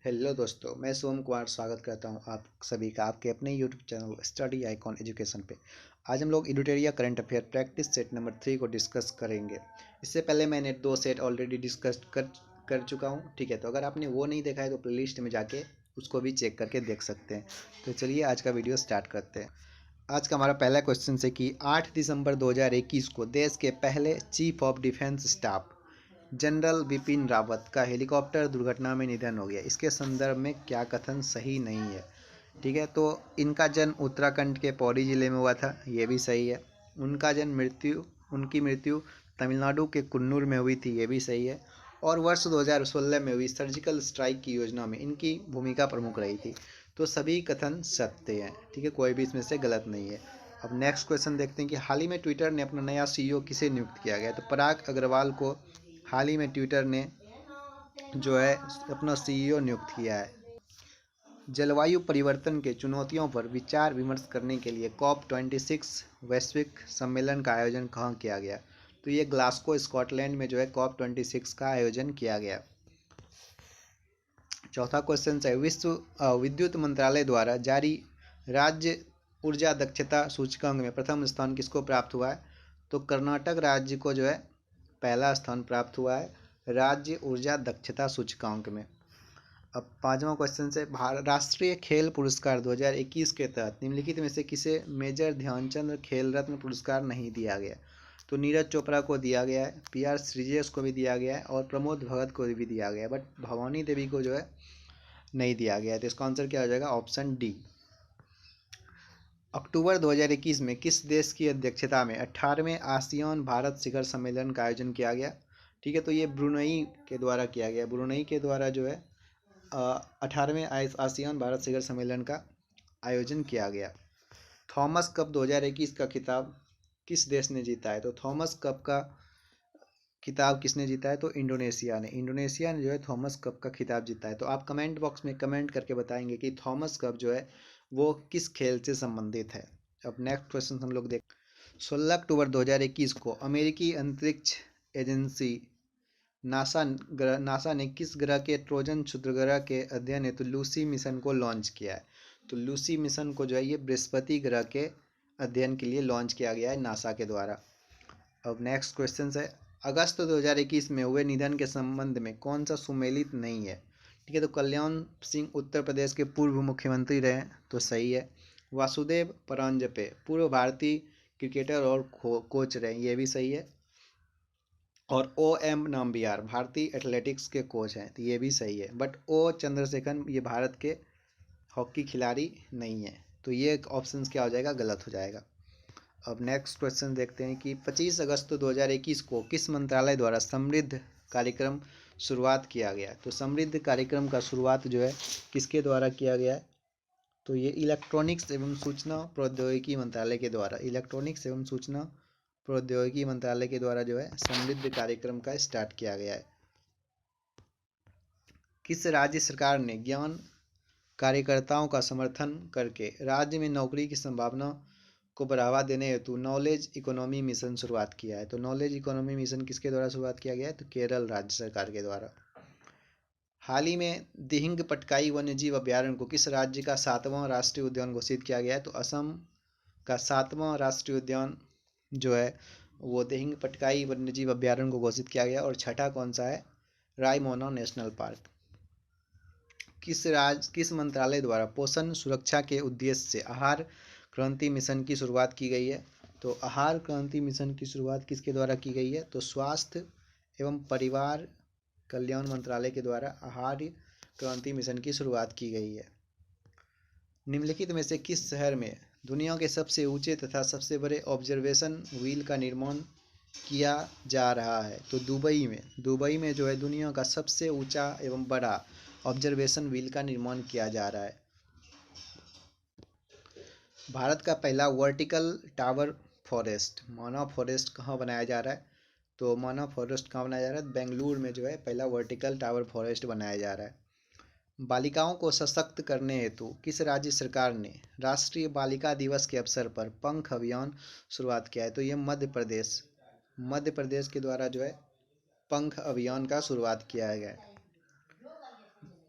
Hello दोस्तों, मैं सोम कुमार स्वागत करता हूं आप सभी का आपके अपने YouTube channel study icon education पे। आज हम लोग editorial current affair practice set number 3 को डिस्कस करेंगे। इससे पहले मैंने 2 सेट ऑलरेडी डिस्कस कर चुका हूं। ठीक है, तो अगर आपने वो नहीं देखा है तो प्लेलिस्ट में जाके उसको भी चेक करके देख सकते हैं। तो चलिए आज का वीडियो स्टार्ट करते हैं। आज का हमारा पहला क्वेश्चन है कि 8 दिसंबर 2021 को देश के पहले chief of defence staff general Bipin Rawat का हेलीकॉप्टर दुर्घटना में निधन हो गया। इसके संदर्भ में क्या कथन सही नहीं है? ठीक है, तो इनका जन्म उत्तराखंड के पौड़ी जिले में हुआ था, ये भी सही है। उनकी मृत्यु तमिलनाडु के कुन्नूर में हुई थी, ये भी सही है। और वर्ष 2016 में हुई सर्जिकल स्ट्राइक की योजना में इनकी भूमिका प्रमुख रही थी। तो सभी कथन सत्य हैं। ठीक है, कोई भी इसमें से गलत नहीं है। अब नेक्स्ट क्वेश्चन देखते हैं कि हाल ही में ट्विटर ने अपना नया सीईओ किसे नियुक्त किया गया। तो पराग अग्रवाल को हाल ही में ट्विटर ने जो है अपना सीईओ नियुक्त किया है। जलवायु परिवर्तन के चुनौतियों पर विचार विमर्श करने के लिए COP26 वैश्विक सम्मेलन का आयोजन कहाँ किया गया? तो ये ग्लासगो स्कॉटलैंड में जो है COP26 का आयोजन किया गया। चौथा क्वेश्चन है विद्युत मंत्रालय द्वारा जारी राज्य ऊर्जा दक्षता सूचकांक में प्रथम स्थान किसको प्राप्त हुआ है? तो कर्नाटक राज्य को जो है पहला स्थान प्राप्त हुआ है राज्य ऊर्जा दक्षता सूचकांक में। अब पांचवा क्वेश्चन से राष्ट्रीय खेल पुरस्कार 2021 के तहत निम्नलिखित में से किसे मेजर ध्यानचंद खेल रत्न पुरस्कार नहीं दिया गया? तो नीरज चोपड़ा को दिया गया है, PR श्रीजेश को भी दिया गया है और प्रमोद भगत को भी दिया गया है, बट भवानी देवी को जो है नहीं दिया गया है। तो इसका आंसर क्या हो जाएगा? Option D. अक्टूबर 2021 में किस देश की अध्यक्षता में 18वें आसियान भारत शिखर सम्मेलन का आयोजन किया गया? ठीक है, तो ये ब्रुनई के द्वारा किया गया। ब्रुनई के द्वारा जो है 18वें आसियान भारत शिखर सम्मेलन का आयोजन किया गया। थॉमस कप 2021 का खिताब किस देश ने जीता है? तो थॉमस कप का खिताब किसने जीता है? तो इंडोनेशिया ने जो है थॉमस कप का खिताब जीता है। तो आप कमेंट बॉक्स में कमेंट करके बताएंगे कि थॉमस कप जो है वो किस खेल से संबंधित है। अब नेक्स्ट क्वेश्चन हम लोग देख 16 अक्टूबर 2021 को अमेरिकी अंतरिक्ष एजेंसी नासा ने किस ग्रह के ट्रोजन क्षुद्रग्रह के अध्ययन हेतु लूसी मिशन को लॉन्च किया है? तो लूसी मिशन को जो है ये बृहस्पति ग्रह के अध्ययन के लिए लॉन्च किया गया है नासा के द्वारा। अब नेक्स्ट क्वेश्चन है अगस्त 2021 में हुए निधन के संबंध में कौन सा सुमेलित नहीं है? ठीक है, तो कल्याण सिंह उत्तर प्रदेश के पूर्व मुख्यमंत्री रहे, तो सही है। वासुदेव परांजपे पूर्व भारतीय क्रिकेटर और कोच रहे, ये भी सही है। और OM नाम्बियार भारतीय एथलेटिक्स के कोच हैं, तो ये भी सही है। बट O चंद्रशेखरन ये भारत के हॉकी खिलाड़ी नहीं है, तो ये ऑप्शन क्या हो जाएगा? गलत हो जाएगा। अब नेक्स्ट क्वेश्चन देखते हैं कि 25 अगस्त 2021 को किस मंत्रालय द्वारा समृद्ध कार्यक्रम शुरुआत किया गया? तो समृद्ध कार्यक्रम का शुरुआत जो है किसके द्वारा किया गया है? तो ये इलेक्ट्रॉनिक्स एवं सूचना प्रौद्योगिकी मंत्रालय के द्वारा जो है समृद्ध कार्यक्रम का स्टार्ट किया गया है। किस राज्य सरकार ने ज्ञान कार्यकर्ताओं का समर्थन करके राज्य में नौकरी की संभावना को बढ़ावा देने हेतु नॉलेज इकोनॉमी मिशन शुरुआत किया है? तो नॉलेज इकोनॉमी मिशन किसके द्वारा शुरुआत किया गया है? तो केरल राज्य सरकार के द्वारा। हाल ही में दिहिंग पटकाई वन्यजीव अभ्यारण्य को किस राज्य का 7वां राष्ट्रीय उद्यान घोषित किया गया है? तो असम का 7वां राष्ट्रीय उद्यान जो है वो दिहिंग पटकाई वन्यजीव अभ्यारण्य को घोषित किया गया। और छठा कौन सा है? Raimona national park. किस मंत्रालय द्वारा पोषण सुरक्षा के उद्देश्य से आहार क्रांति मिशन की शुरुआत की गई है? तो आहार क्रांति मिशन की शुरुआत किसके द्वारा की गई है? तो स्वास्थ्य एवं परिवार कल्याण मंत्रालय के द्वारा आहार क्रांति मिशन की शुरुआत की गई है। निम्नलिखित में से किस शहर में दुनिया के सबसे ऊंचे तथा सबसे बड़े ऑब्जर्वेशन व्हील का निर्माण किया जा रहा है? तो दुबई में जो है दुनिया का सबसे ऊंचा एवं बड़ा ऑब्जर्वेशन व्हील का निर्माण किया जा रहा है। भारत का पहला वर्टिकल टावर फॉरेस्ट मानव फॉरेस्ट कहाँ बनाया जा रहा है? तो मानव फॉरेस्ट कहाँ बनाया जा रहा है? बेंगलुरु में जो है पहला वर्टिकल टावर फॉरेस्ट बनाया जा रहा है। बालिकाओं को सशक्त करने हेतु किस राज्य सरकार ने राष्ट्रीय बालिका दिवस के अवसर पर पंख अभियान शुरुआत किया है? तो ये मध्य प्रदेश के द्वारा जो है पंख अभियान का शुरुआत किया गया है।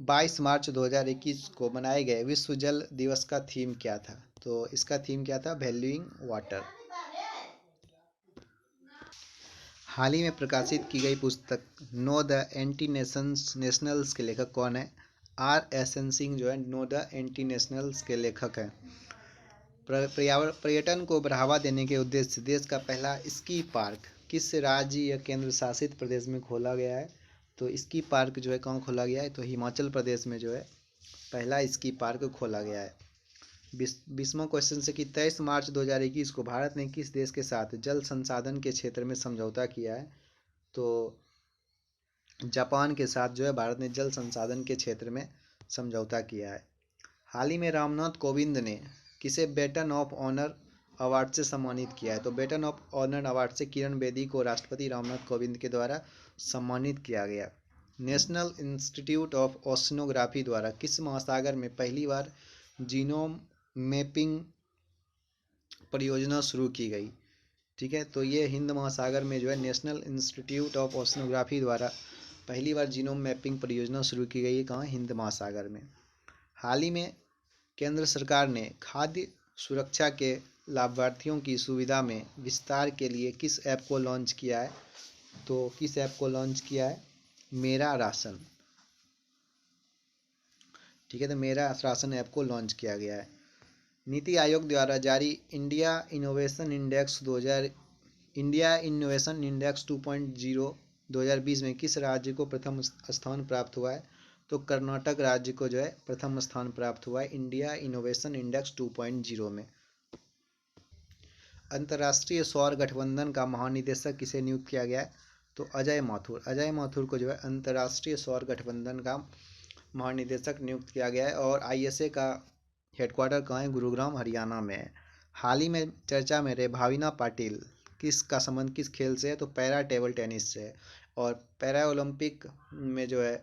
22 मार्च 2021 को मनाए गए विश्व जल दिवस का थीम क्या था? तो इसका थीम क्या था? Valuing water. हाल ही में प्रकाशित की गई पुस्तक नो द एंटी नेशनल्स के लेखक कौन है? R.S.N. सिंह जो है नो द एंटी नेशनल्स के लेखक हैं। पर्यटन को बढ़ावा देने के उद्देश्य से देश का पहला स्की पार्क किस राज्य या केंद्र शासित प्रदेश में खोला गया है? तो स्की पार्क जो है कहाँ खोला गया है? तो हिमाचल प्रदेश में जो है पहला स्की पार्क खोला गया है। 20वां क्वेश्चन से कि 23 मार्च 2021 को भारत ने किस देश के साथ जल संसाधन के क्षेत्र में समझौता किया है? तो जापान के साथ जो है भारत ने जल संसाधन के क्षेत्र में समझौता किया है। हाल ही में रामनाथ कोविंद ने किसे बेटन ऑफ ऑनर अवार्ड से सम्मानित किया है? तो बेटन ऑफ ऑनर अवार्ड से किरण बेदी को राष्ट्रपति रामनाथ कोविंद के द्वारा सम्मानित किया गया। नेशनल इंस्टीट्यूट ऑफ ओशनोग्राफी द्वारा किस महासागर में पहली बार जीनोम मैपिंग परियोजना शुरू की गई? ठीक है, तो ये हिंद महासागर में जो है नेशनल इंस्टीट्यूट ऑफ ओशनोग्राफी द्वारा पहली बार जीनोम मैपिंग परियोजना शुरू की गई है। कहाँ? हिंद महासागर में। हाल ही में केंद्र सरकार ने खाद्य सुरक्षा के लाभार्थियों की सुविधा में विस्तार के लिए किस ऐप को लॉन्च किया है? तो किस ऐप को लॉन्च किया है? मेरा राशन। ठीक है, तो मेरा राशन ऐप को लॉन्च किया गया है। नीति आयोग द्वारा जारी इंडिया इनोवेशन इंडेक्स 2.0 2020 में किस राज्य को प्रथम स्थान प्राप्त हुआ है? तो कर्नाटक राज्य को जो है प्रथम स्थान प्राप्त हुआ है इंडिया इनोवेशन इंडेक्स 2.0 में। अंतर्राष्ट्रीय सौर गठबंधन का महानिदेशक किसे नियुक्त किया गया है? तो अजय माथुर। अजय माथुर को जो है अंतर्राष्ट्रीय सौर गठबंधन का महानिदेशक नियुक्त किया गया है। और ISA का हेडक्वार्टर कहाँ है? गुरुग्राम हरियाणा में है। हाल ही में चर्चा में रहे भाविना पाटिल किसका संबंध किस खेल से है? तो पैरा टेबल टेनिस से है। और पैरा ओलंपिक में जो है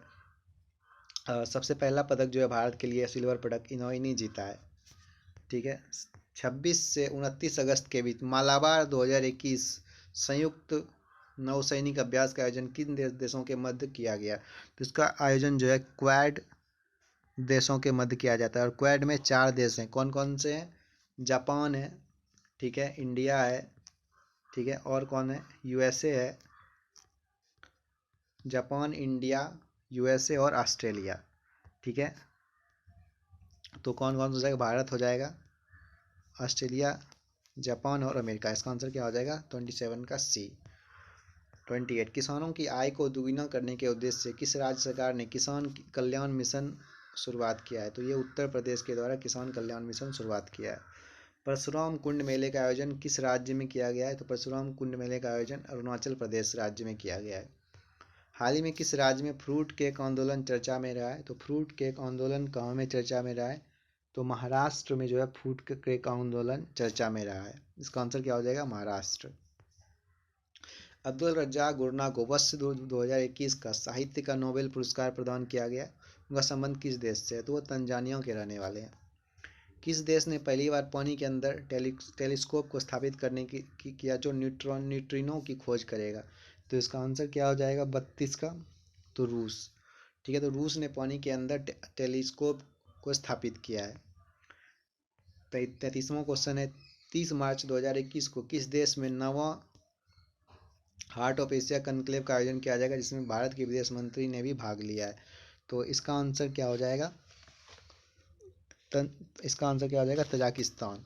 सबसे पहला पदक जो है भारत के लिए सिल्वर पदक इन्होंने जीता है। ठीक है, 26 से 29 अगस्त के बीच मालाबार 2021 संयुक्त नौसैनिक अभ्यास का आयोजन किन देशों के मध्य किया गया? तो इसका आयोजन जो है क्वाड देशों के मध्य किया जाता है। और क्वाड में 4 देश हैं। कौन कौन से हैं? जापान है, ठीक है, इंडिया है, ठीक है, और कौन है? USA है। जापान, इंडिया, USA और ऑस्ट्रेलिया। ठीक है, तो कौन कौन हो जाएगा? भारत हो जाएगा, ऑस्ट्रेलिया, जापान और अमेरिका। इसका आंसर क्या हो जाएगा? 27 का C। 28 किसानों की आय को दुगुना करने के उद्देश्य से किस राज्य सरकार ने किसान कल्याण मिशन शुरुआत किया है? तो ये उत्तर प्रदेश के द्वारा किसान कल्याण मिशन शुरुआत किया है। परशुराम कुंड मेले का आयोजन किस राज्य में किया गया है? तो परशुराम कुंड मेले का आयोजन अरुणाचल प्रदेश राज्य में किया गया है। हाल ही में किस राज्य में फ्रूट केक आंदोलन चर्चा में रहा है? तो फ्रूट केक आंदोलन कहाँ में चर्चा में रहा है? तो महाराष्ट्र में जो है फ्रूट केक आंदोलन चर्चा में रहा है। इसका आंसर क्या हो जाएगा? महाराष्ट्र। अब्दुल रज्जाक गुरना को वर्ष 2021 का साहित्य का नोबेल पुरस्कार प्रदान किया गया। उनका संबंध किस देश से है? तो वो तंजानिया के रहने वाले हैं। किस देश ने पहली बार पानी के अंदर टेलीस्कोप को स्थापित करने की किया जो न्यूट्रिनो की खोज करेगा? तो इसका आंसर क्या हो जाएगा 32 का? तो रूस। ठीक है, तो रूस ने पानी के अंदर टेलीस्कोप को स्थापित किया है। 33वां क्वेश्चन है 30 मार्च 2021 को किस देश में 9वां हार्ट ऑफ एशिया कनक्लेव का आयोजन किया जाएगा जिसमें भारत के विदेश मंत्री ने भी भाग लिया है? तो इसका आंसर क्या हो जाएगा? इसका आंसर क्या हो जाएगा? तजाकिस्तान।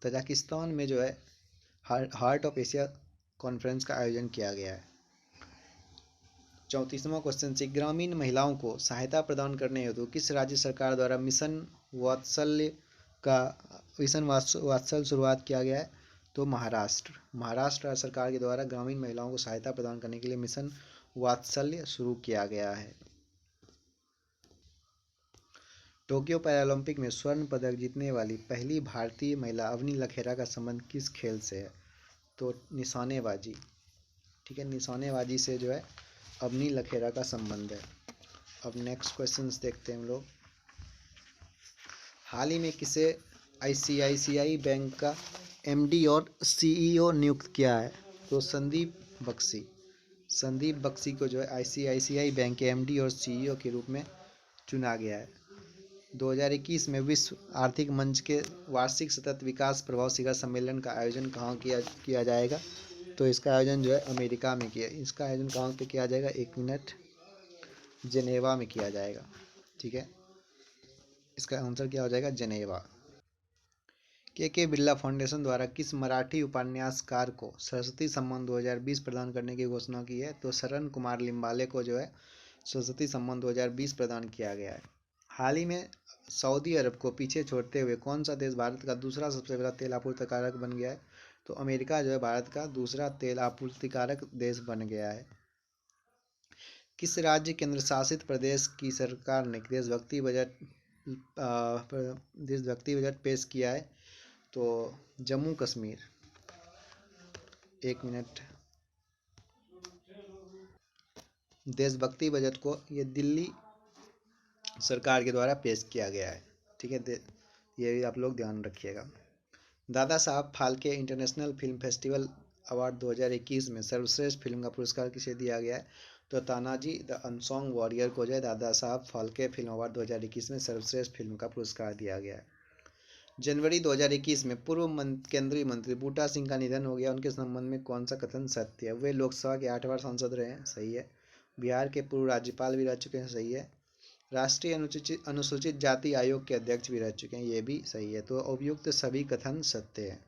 तजाकिस्तान में जो है हार्ट ऑफ एशिया कॉन्फ्रेंस का आयोजन किया गया है। 34वां क्वेश्चन से ग्रामीण महिलाओं को सहायता प्रदान करने हेतु किस राज्य सरकार द्वारा मिशन वात्सल शुरुआत किया गया है? तो महाराष्ट्र राज्य सरकार के द्वारा ग्रामीण महिलाओं को सहायता प्रदान करने के लिए मिशन वात्सल्य शुरू किया गया है। टोक्यो पैरालंपिक में स्वर्ण पदक जीतने वाली पहली भारतीय महिला अवनी लखेरा का संबंध किस खेल से है? तो निशानेबाजी। ठीक है, निशानेबाजी से जो है अवनी लखेरा का संबंध है। अब नेक्स्ट क्वेश्चन देखते हैं हम लोग। हाल ही में किसे ICICI बैंक का MD और CEO नियुक्त किया है? तो संदीप बख्शी। संदीप बख्शी को जो है ICICI बैंक के MD और CEO के रूप में चुना गया है। 2021 में विश्व आर्थिक मंच के वार्षिक सतत विकास प्रभाव शिखर सम्मेलन का आयोजन कहाँ किया जाएगा? तो इसका आयोजन जो है अमेरिका में इसका आयोजन कहाँ पे किया जाएगा? 1 मिनट, जेनेवा में किया जाएगा। ठीक है, इसका आंसर क्या हो जाएगा? जेनेवा। के बिरला फाउंडेशन द्वारा किस मराठी उपन्यासकार को सरस्वती सम्मान 2020 प्रदान करने की घोषणा की है? तो शरण कुमार लिम्बाले को जो है सरस्वती सम्मान 2020 प्रदान किया गया है। हाल ही में सऊदी अरब को पीछे छोड़ते हुए कौन सा देश भारत का दूसरा सबसे बड़ा तेल आपूर्तिकारक बन गया है? तो अमेरिका जो है भारत का दूसरा तेल आपूर्तिकारक देश बन गया है। किस राज्य केंद्र शासित प्रदेश की सरकार ने देशभक्ति बजट पेश किया है? तो जम्मू कश्मीर। 1 मिनट, देशभक्ति बजट को ये दिल्ली सरकार के द्वारा पेश किया गया है। ठीक है, ये भी आप लोग ध्यान रखिएगा। Dada Saheb Phalke international film festival award 2021 में सर्वश्रेष्ठ फिल्म का पुरस्कार किसे दिया गया है? तो तानाजी द अनसॉन्ग वॉरियर को जो है दादा साहब फाल्के फिल्म अवार्ड 2021 में सर्वश्रेष्ठ फिल्म का पुरस्कार दिया गया है। जनवरी 2021 में पूर्व केंद्रीय मंत्री बूटा सिंह का निधन हो गया, उनके संबंध में कौन सा कथन सत्य है? वे लोकसभा के 8 बार सांसद रहे हैं, सही है। बिहार के पूर्व राज्यपाल भी रह चुके हैं, सही है। राष्ट्रीय अनुसूचित जाति आयोग के अध्यक्ष भी रह चुके हैं, ये भी सही है। तो उपयुक्त सभी कथन सत्य है।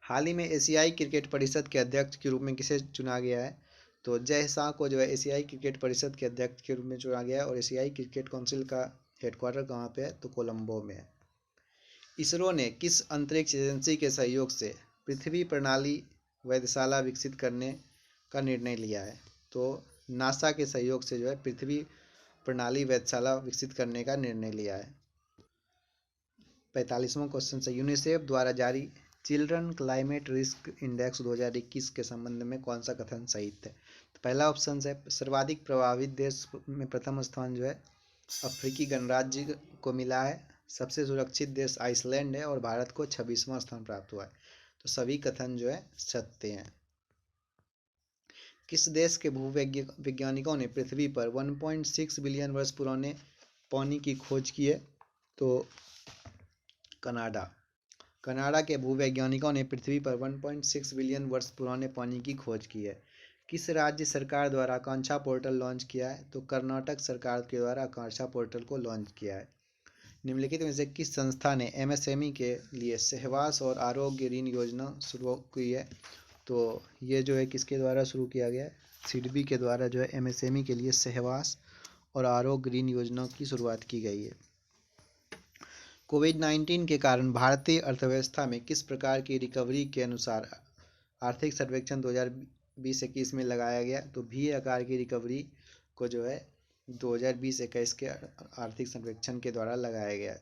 हाल ही में एशियाई क्रिकेट परिषद के अध्यक्ष के रूप में किसे चुना गया है? तो जय शाह को जो है एशियाई क्रिकेट परिषद के अध्यक्ष के रूप में चुना गया है। और एशियाई क्रिकेट काउंसिल का हेडक्वार्टर कहाँ पे है? तो कोलंबो में है। इसरो ने किस अंतरिक्ष एजेंसी के सहयोग से पृथ्वी प्रणाली वेधशाला विकसित करने का निर्णय लिया है? तो नासा के सहयोग से जो है पृथ्वी प्रणाली वेधशाला विकसित करने का निर्णय लिया है। 45वां क्वेश्चन से यूनिसेफ द्वारा जारी चिल्ड्रन क्लाइमेट रिस्क इंडेक्स 2021 के संबंध में कौन सा कथन सही है? तो पहला ऑप्शन है सर्वाधिक प्रभावित देश में प्रथम स्थान जो है अफ्रीकी गणराज्य को मिला है। सबसे सुरक्षित देश आइसलैंड है और भारत को 26वां स्थान प्राप्त हुआ है। तो सभी कथन जो है सत्य हैं। किस देश के भूवैज्ञानिकों ने पृथ्वी पर 1.6 बिलियन वर्ष पुराने पानी की खोज की है? तो कनाडा के भूवैज्ञानिकों ने पृथ्वी पर 1.6 बिलियन वर्ष पुराने पानी की खोज की है। किस राज्य सरकार द्वारा आकांक्षा पोर्टल लॉन्च किया है? तो कर्नाटक सरकार के द्वारा आकांक्षा पोर्टल को लॉन्च किया है। निम्नलिखित में से किस संस्था ने एमएसएमई के लिए सहवास और आरोग्य ऋण योजना शुरू की है? तो ये जो है किसके द्वारा शुरू किया गया है? सिडबी के द्वारा जो है एमएसएमई के लिए सहवास और आरोग्य ऋण योजना की शुरुआत की गई है। कोविड-19 के कारण भारतीय अर्थव्यवस्था में किस प्रकार की रिकवरी के अनुसार आर्थिक सर्वेक्षण 2020-21 में लगाया गया? तो भी आकार की रिकवरी को जो है 2020-21 के आर्थिक सर्वेक्षण के द्वारा लगाया गया।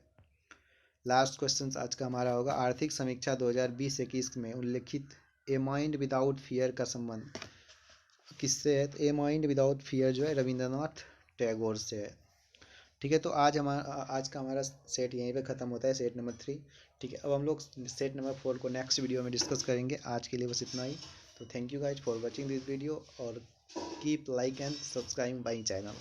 लास्ट क्वेश्चन आज का हमारा होगा आर्थिक समीक्षा 2020-21 में उल्लेखित ए माइंड विदाउट फियर का संबंध किससे है? ए माइंड विदाउट फियर जो है रविंद्रनाथ टैगोर से है। ठीक है, तो आज का हमारा सेट यहीं पे ख़त्म होता है, सेट नंबर 3। ठीक है, अब हम लोग सेट नंबर 4 को नेक्स्ट वीडियो में डिस्कस करेंगे। आज के लिए बस इतना ही। तो thank you guys for watching this video और keep like and subscribe my channel.